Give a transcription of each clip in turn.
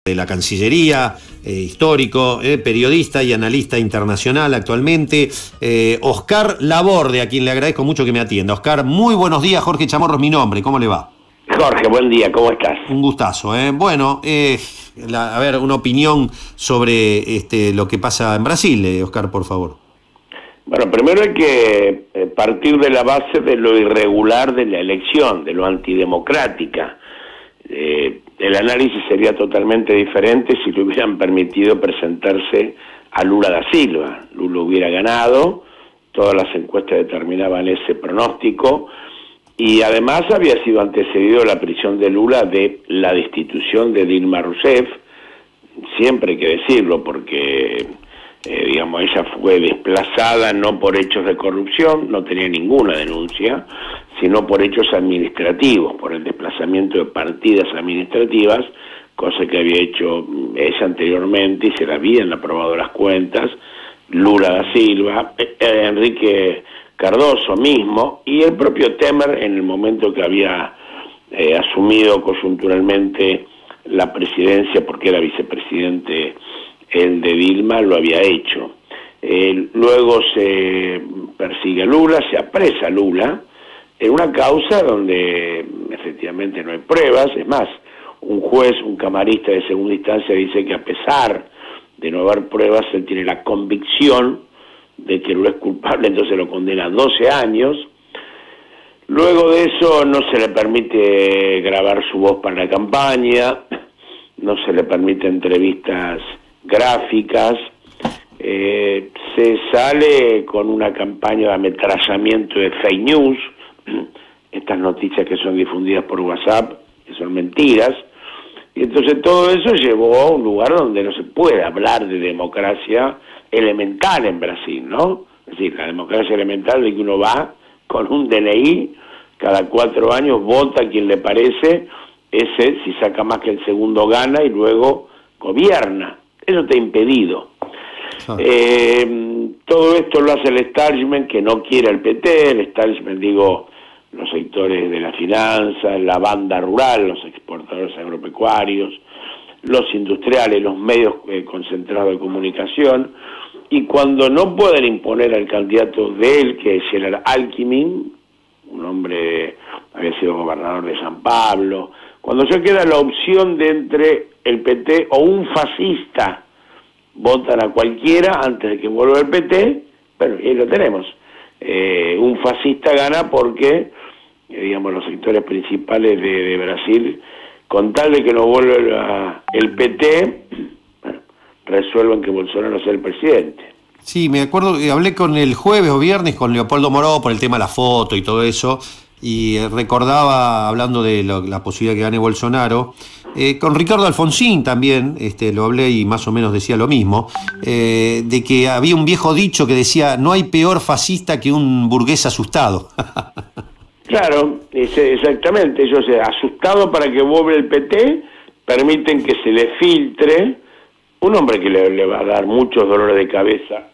de la Cancillería, histórico, periodista y analista internacional actualmente, Oscar Laborde, a quien le agradezco mucho que me atienda. Oscar, muy buenos días. Jorge Chamorro es mi nombre, ¿cómo le va? Jorge, buen día, ¿cómo estás? Un gustazo, ¿eh? Bueno, a ver, una opinión sobre lo que pasa en Brasil, Oscar, por favor. Bueno, primero hay que partir de la base de lo irregular de la elección, de lo antidemocrática. El análisis sería totalmente diferente si le hubieran permitido presentarse a Lula da Silva. Lula hubiera ganado, todas las encuestas determinaban ese pronóstico, y además había sido antecedido la prisión de Lula de la destitución de Dilma Rousseff. Siempre hay que decirlo, porque digamos, ella fue desplazada no por hechos de corrupción, no tenía ninguna denuncia, sino por hechos administrativos, por el desplazamiento de partidas administrativas, cosa que había hecho ella anteriormente y se le habían aprobado las cuentas, Lula da Silva, Enrique Cardoso mismo, y el propio Temer en el momento que había asumido coyunturalmente la presidencia, porque era vicepresidente el de Dilma, lo había hecho. Luego se persigue a Lula, se apresa a Lula, en una causa donde efectivamente no hay pruebas. Es más, un juez, un camarista de segunda instancia dice que a pesar de no haber pruebas, él tiene la convicción de que Lula es culpable, entonces lo condena a 12 años. Luego de eso no se le permite grabar su voz para la campaña, no se le permite entrevistas gráficas, se sale con una campaña de ametrallamiento de fake news, estas noticias que son difundidas por WhatsApp, que son mentiras, y entonces todo eso llevó a un lugar donde no se puede hablar de democracia elemental en Brasil, ¿no? Es decir, la democracia elemental de que uno va con un DNI, cada 4 años vota a quien le parece, ese si saca más que el segundo gana y luego gobierna. Eso está impedido. Todo esto lo hace el establishment, que no quiere el PT, el establishment, digo, los sectores de la finanza, la banda rural, los exportadores agropecuarios, los industriales, los medios concentrados de comunicación, y cuando no pueden imponer al candidato de él, que es Gerard Alckmin, un hombre había sido gobernador de San Pablo, cuando ya queda la opción de entre el PT o un fascista, votan a cualquiera antes de que vuelva el PT, bueno, y ahí lo tenemos. Un fascista gana porque, digamos, los sectores principales de Brasil, con tal de que no vuelva el PT, bueno, resuelven que Bolsonaro sea el presidente. Sí, me acuerdo, hablé con el jueves o viernes con Leopoldo Moró por el tema de la foto y todo eso, y recordaba, hablando de la posibilidad que gane Bolsonaro, con Ricardo Alfonsín también, lo hablé y más o menos decía lo mismo, de que había un viejo dicho que decía: no hay peor fascista que un burgués asustado. Claro, exactamente, ellos asustados para que vuelva el PT, permiten que se le filtre un hombre que le va a dar muchos dolores de cabeza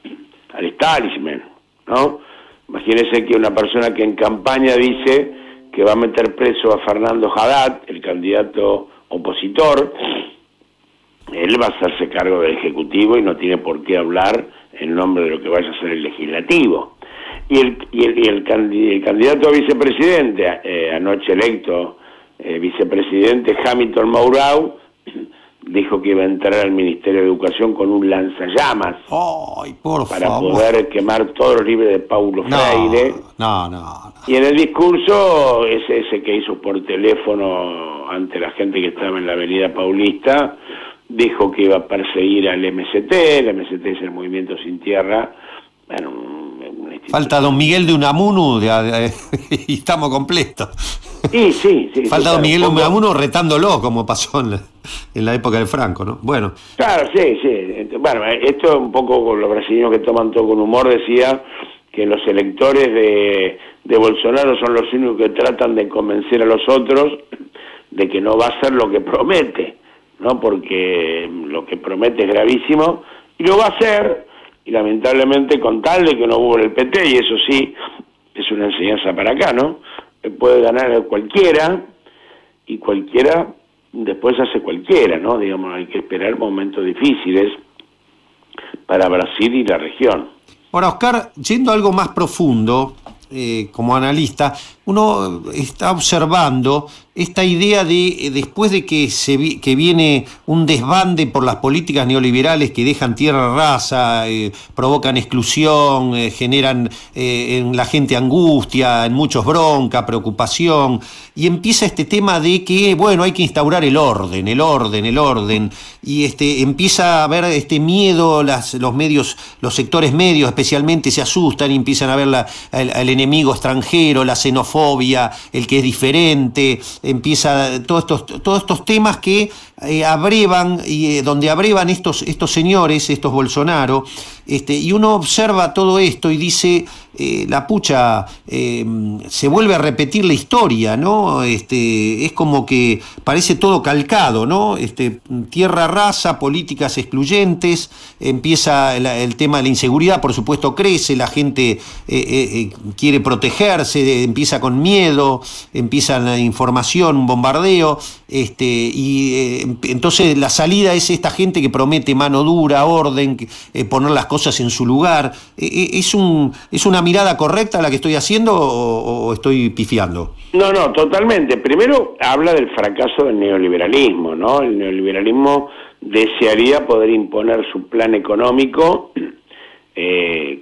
al establishment, ¿no? Imagínense que una persona que en campaña dice que va a meter preso a Fernando Haddad, el candidato opositor, él va a hacerse cargo del Ejecutivo y no tiene por qué hablar en nombre de lo que vaya a ser el Legislativo. Y el candidato a vicepresidente, anoche electo vicepresidente, Hamilton Mourão, dijo que iba a entrar al Ministerio de Educación con un lanzallamas. ¡Ay, por para favor! Poder quemar todos los libros de Paulo Freire. No. Y en el discurso, ese que hizo por teléfono ante la gente que estaba en la Avenida Paulista, dijo que iba a perseguir al MST. El MST es el Movimiento Sin Tierra. Bueno, falta don Miguel de Unamuno y estamos completos. Sí. Falta don Miguel de Unamuno retándolo, como pasó en la época de Franco, ¿no? Bueno. Claro, sí. Bueno, esto es un poco con los brasileños que toman todo con humor, decía que los electores de Bolsonaro son los únicos que tratan de convencer a los otros de que no va a hacer lo que promete, ¿no? Porque lo que promete es gravísimo y lo va a hacer. Y lamentablemente, con tal de que no hubo el PT, y eso sí, es una enseñanza para acá, ¿no? Puede ganar a cualquiera, y cualquiera después hace cualquiera, ¿no? Digamos, hay que esperar momentos difíciles para Brasil y la región. Ahora, Oscar, yendo a algo más profundo, como analista, uno está observando esta idea de, después de que viene un desbande por las políticas neoliberales que dejan tierra rasa, provocan exclusión, generan en la gente angustia, en muchos bronca, preocupación, y empieza este tema de que, bueno, hay que instaurar el orden, y empieza a haber este miedo, los medios, los sectores medios especialmente se asustan y empiezan a ver el enemigo extranjero, la xenofobia, el que es diferente, empieza todos estos temas que abrevan, donde abrevan estos señores, estos Bolsonaro, y uno observa todo esto y dice, la pucha, se vuelve a repetir la historia, ¿no? Es como que parece todo calcado, ¿no? Tierra rasa, políticas excluyentes, empieza el tema de la inseguridad, por supuesto crece, la gente quiere protegerse, empieza con miedo, empieza la información, un bombardeo, entonces la salida es esta gente que promete mano dura, orden, poner las cosas en su lugar. ¿Es una mirada correcta la que estoy haciendo o estoy pifiando? No, totalmente. Primero habla del fracaso del neoliberalismo, ¿no? El neoliberalismo desearía poder imponer su plan económico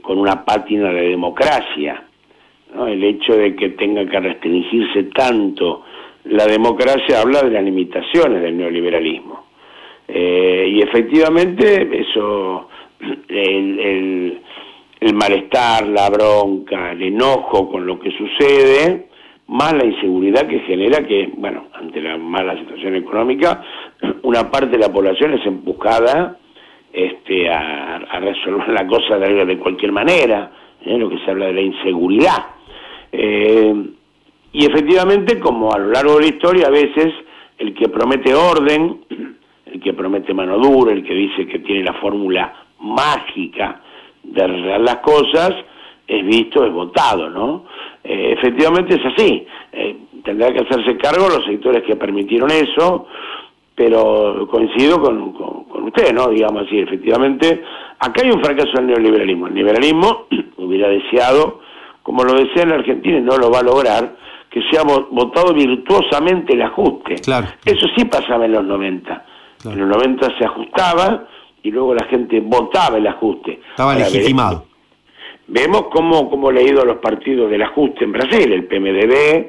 con una pátina de democracia, ¿no? El hecho de que tenga que restringirse tanto la democracia habla de las limitaciones del neoliberalismo. Y efectivamente eso, el malestar, la bronca, el enojo con lo que sucede, más la inseguridad que genera que, bueno, ante la mala situación económica, una parte de la población es empujada a resolver la cosa de cualquier manera, lo que se habla de la inseguridad. Y efectivamente, como a lo largo de la historia, a veces el que promete orden, el que promete mano dura, el que dice que tiene la fórmula mágica de arreglar las cosas, es visto, es votado, ¿no? Efectivamente es así. Tendrá que hacerse cargo los sectores que permitieron eso, pero coincido con usted, ¿no? Digamos así, efectivamente, acá hay un fracaso del neoliberalismo. El liberalismo hubiera deseado, como lo desea en la Argentina y no lo va a lograr, que sea votado virtuosamente el ajuste. Claro. Eso sí pasaba en los 90. Claro. En los 90 se ajustaba y luego la gente votaba el ajuste. Estaba legitimado. Vemos cómo le ha ido a los partidos del ajuste en Brasil, el PMDB,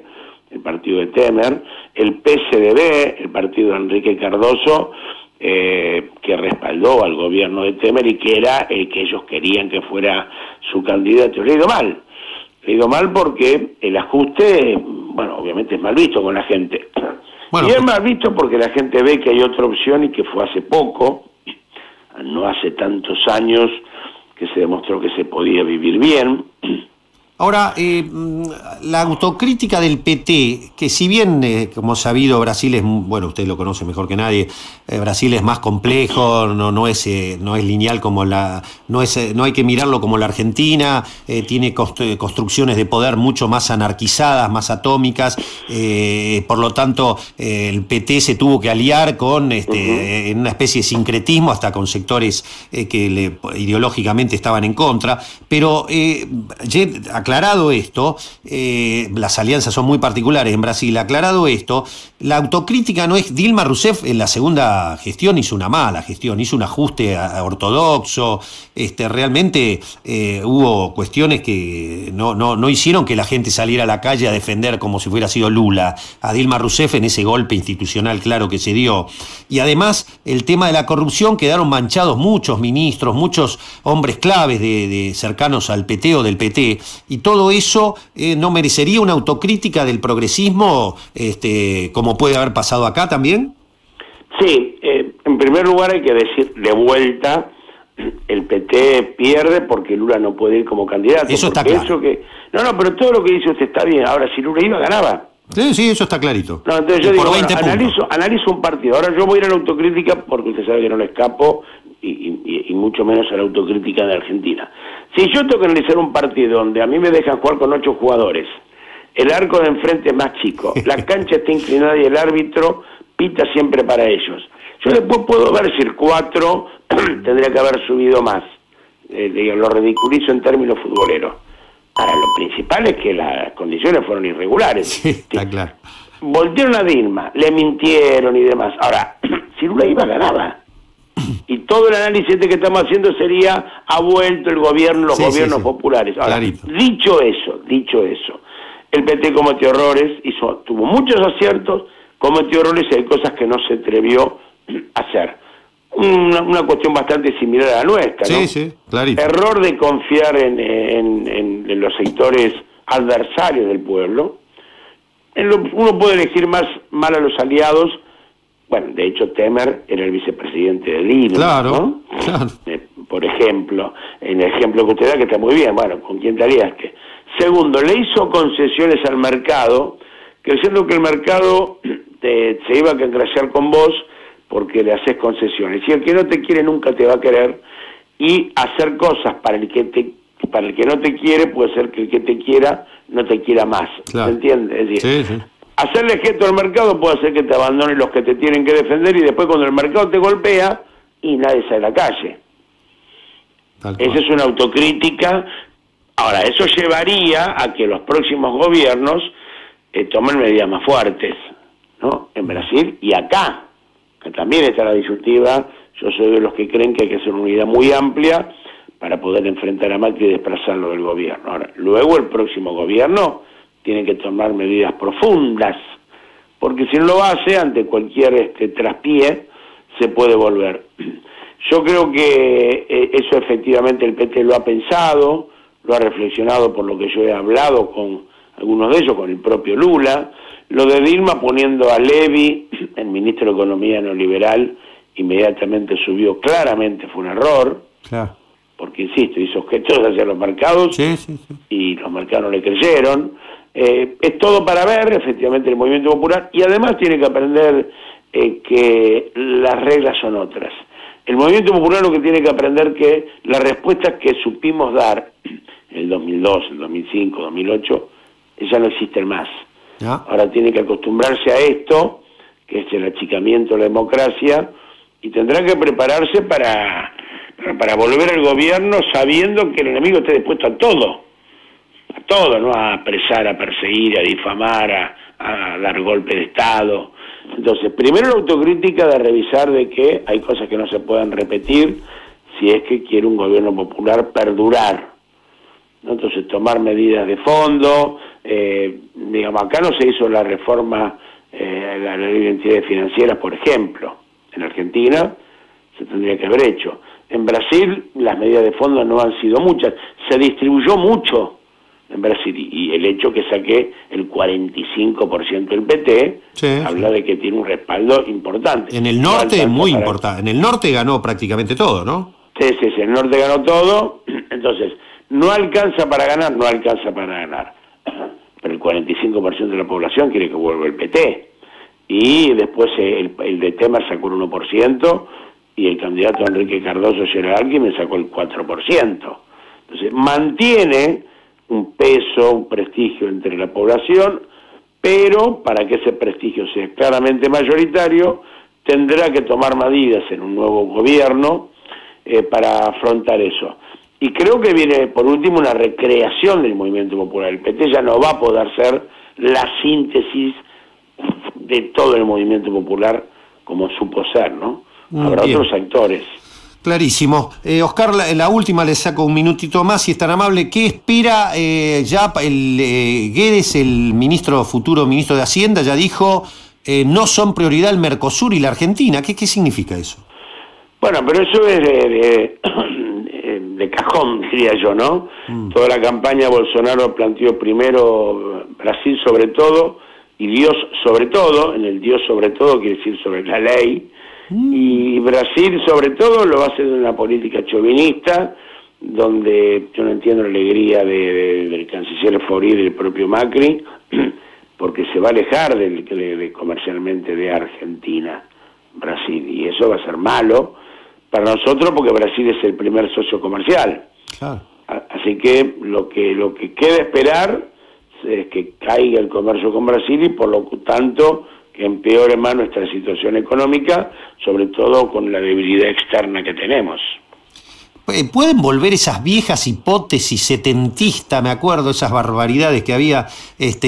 el partido de Temer, el PCDB, el partido de Enrique Cardoso, que respaldó al gobierno de Temer y que era el que ellos querían que fuera su candidato. Le ha ido mal. Le ha ido mal porque el ajuste, bueno, obviamente es mal visto con la gente. Bueno, y es mal visto porque la gente ve que hay otra opción y que fue hace poco, no hace tantos años, que se demostró que se podía vivir bien. Ahora, la autocrítica del PT, que si bien, como sabido, Brasil es, bueno, usted lo conoce mejor que nadie, Brasil es más complejo, no es lineal como no hay que mirarlo como la Argentina, tiene construcciones de poder mucho más anarquizadas, más atómicas, por lo tanto, el PT se tuvo que aliar con, en una especie de sincretismo, hasta con sectores que ideológicamente estaban en contra, pero aclarado esto, las alianzas son muy particulares en Brasil, aclarado esto, la autocrítica no es, Dilma Rousseff en la segunda gestión hizo una mala gestión, hizo un ajuste ortodoxo, realmente hubo cuestiones que no hicieron que la gente saliera a la calle a defender como si hubiera sido Lula, a Dilma Rousseff en ese golpe institucional claro que se dio, y además el tema de la corrupción, quedaron manchados muchos ministros, muchos hombres claves de cercanos al PT o del PT, y todo eso no merecería una autocrítica del progresismo, como puede haber pasado acá también. Sí, en primer lugar hay que decir de vuelta, el PT pierde porque Lula no puede ir como candidato. Eso está claro. No, pero todo lo que dice usted está bien. Ahora, si Lula iba, ganaba. Sí, eso está clarito. No, entonces yo digo, analizo un partido. Ahora yo voy a ir a la autocrítica porque usted sabe que no le escapo y mucho menos a la autocrítica de Argentina. Si yo tengo que analizar un partido donde a mí me dejan jugar con 8 jugadores, el arco de enfrente es más chico, la cancha está inclinada y el árbitro pita siempre para ellos. Yo después puedo ver si el 4 tendría que haber subido más. Lo ridiculizo en términos futboleros. Ahora, lo principal es que las condiciones fueron irregulares. Sí, está claro. Voltearon a Dilma, le mintieron y demás. Ahora, si Lula iba, ganaba. Y todo el análisis que estamos haciendo sería, ha vuelto el gobierno, los gobiernos populares. Ahora, dicho eso, el PT cometió errores, tuvo muchos aciertos, cometió errores y hay cosas que no se atrevió a hacer. Una cuestión bastante similar a la nuestra, ¿no? Sí, clarito. Error de confiar en los sectores adversarios del pueblo. Uno puede elegir mal a los aliados. Bueno, de hecho Temer era el vicepresidente de Dilma, claro, ¿no? Claro. Por ejemplo, en el ejemplo que usted da, que está muy bien, bueno, ¿con quién te aliaste? Segundo, le hizo concesiones al mercado, creyendo que el mercado se iba a engrasar con vos porque le haces concesiones. Y el que no te quiere nunca te va a querer, y hacer cosas para el que no te quiere puede ser que el que te quiera no te quiera más. Claro. ¿Se entiende? Es decir, sí. Hacerle gesto al mercado puede hacer que te abandonen los que te tienen que defender y después cuando el mercado te golpea y nadie sale a la calle. Esa es una autocrítica. Ahora, eso llevaría a que los próximos gobiernos tomen medidas más fuertes, ¿no? En Brasil y acá, que también está la disyuntiva. Yo soy de los que creen que hay que hacer una unidad muy amplia para poder enfrentar a Macri y desplazarlo del gobierno. Ahora, luego el próximo gobierno tiene que tomar medidas profundas, porque si no lo hace, ante cualquier traspié, se puede volver. Yo creo que eso efectivamente el PT lo ha pensado, lo ha reflexionado por lo que yo he hablado con algunos de ellos, con el propio Lula. Lo de Dilma poniendo a Levy, el ministro de Economía neoliberal, inmediatamente subió, claramente fue un error. Claro. Porque, insisto, hizo gestos hacia los mercados y los mercados no le creyeron. Es todo para ver, efectivamente, el movimiento popular, y además tiene que aprender que las reglas son otras. El movimiento popular lo que tiene que aprender que las respuestas que supimos dar en el 2002, el 2005, 2008, ya no existen más. Ahora tiene que acostumbrarse a esto, que es el achicamiento de la democracia, y tendrá que prepararse para volver al gobierno sabiendo que el enemigo está dispuesto a todo, ¿no? A apresar, a perseguir, a difamar, a dar golpe de Estado. Entonces, primero la autocrítica de revisar de que hay cosas que no se pueden repetir si es que quiere un gobierno popular perdurar, ¿no? Entonces, tomar medidas de fondo. Digamos, acá no se hizo la reforma, la ley de entidades financieras, por ejemplo. En Argentina se tendría que haber hecho. En Brasil las medidas de fondo no han sido muchas. Se distribuyó mucho en Brasil y el hecho que saqué el 45% del PT habla de que tiene un respaldo importante. En el norte muy importante. En el norte ganó prácticamente todo, ¿no? Sí, el norte ganó todo. Entonces, no alcanza para ganar. Pero el 45% de la población quiere que vuelva el PT. Y después el de Temer sacó el 1%, y el candidato Enrique Cardoso Gerardi me sacó el 4%. Entonces, mantiene un peso, un prestigio entre la población, pero para que ese prestigio sea claramente mayoritario, tendrá que tomar medidas en un nuevo gobierno para afrontar eso. Y creo que viene, por último, una recreación del movimiento popular. El PT ya no va a poder ser la síntesis de todo el movimiento popular como supo ser, ¿no? Habrá otros actores. Clarísimo. Oscar, la última, le saco un minutito más, si es tan amable. ¿Qué espera ya Guedes, el futuro ministro de Hacienda? Ya dijo, no son prioridad el Mercosur y la Argentina. ¿Qué significa eso? Bueno, pero eso es de cajón, diría yo, ¿no? Toda la campaña Bolsonaro planteó primero Brasil sobre todo y Dios sobre todo. En el Dios sobre todo quiere decir sobre la ley. Y Brasil sobre todo lo va a hacer en una política chauvinista, donde yo no entiendo la alegría del canciller Fauré y del propio Macri, porque se va a alejar comercialmente de Argentina, Brasil, y eso va a ser malo para nosotros porque Brasil es el primer socio comercial. Claro. Así que lo que queda esperar es que caiga el comercio con Brasil y por lo tanto que empeore más nuestra situación económica, sobre todo con la debilidad externa que tenemos. ¿Pueden volver esas viejas hipótesis setentistas, me acuerdo, esas barbaridades que había, el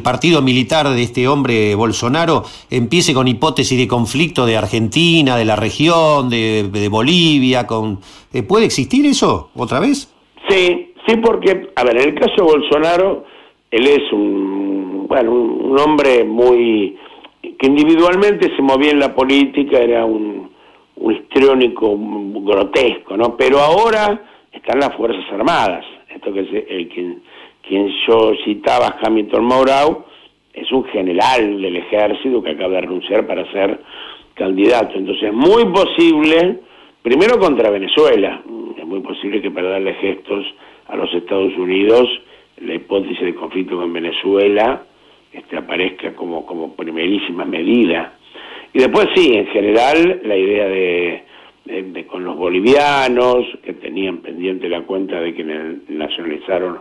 partido militar de este hombre Bolsonaro empiece con hipótesis de conflicto de Argentina, de la región, de Bolivia? ¿Puede existir eso otra vez? Sí, porque, a ver, en el caso de Bolsonaro, él es un hombre que individualmente se movía en la política, era un histriónico grotesco, ¿no? Pero ahora están las Fuerzas Armadas. Esto que es quien yo citaba, Hamilton Mourão, es un general del ejército que acaba de renunciar para ser candidato. Entonces, muy posible, primero contra Venezuela, es muy posible que para darle gestos a los Estados Unidos, la hipótesis de conflicto con Venezuela aparezca como primerísima medida. Y después sí, en general, la idea de con los bolivianos, que tenían pendiente la cuenta de que nacionalizaron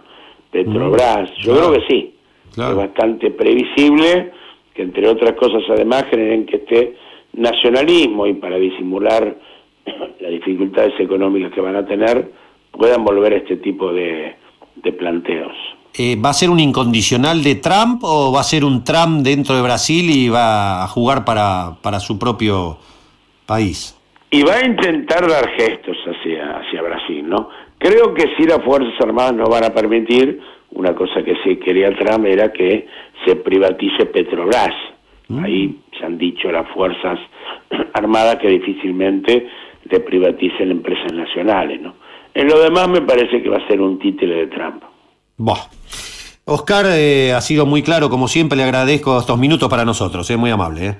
Petrobras, yo creo que sí. Claro. Es bastante previsible que, entre otras cosas, además, generen que este nacionalismo, y para disimular las dificultades económicas que van a tener, puedan volver a este tipo de planteos. ¿Va a ser un incondicional de Trump o va a ser un Trump dentro de Brasil y va a jugar para su propio país? Y va a intentar dar gestos hacia Brasil, ¿no? Creo que si las Fuerzas Armadas no van a permitir, una cosa que sí quería Trump era que se privatice Petrobras. Ahí se han dicho las Fuerzas Armadas que difícilmente le privaticen empresas nacionales, ¿no? En lo demás me parece que va a ser un títere de Trump. Oscar, ha sido muy claro, como siempre, le agradezco estos minutos para nosotros, muy amable.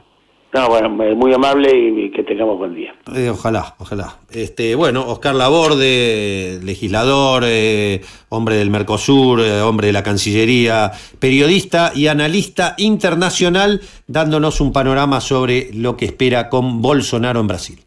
No, bueno, muy amable y que tengamos buen día. Ojalá. Bueno, Oscar Laborde, legislador, hombre del Mercosur, hombre de la Cancillería, periodista y analista internacional, dándonos un panorama sobre lo que espera con Bolsonaro en Brasil.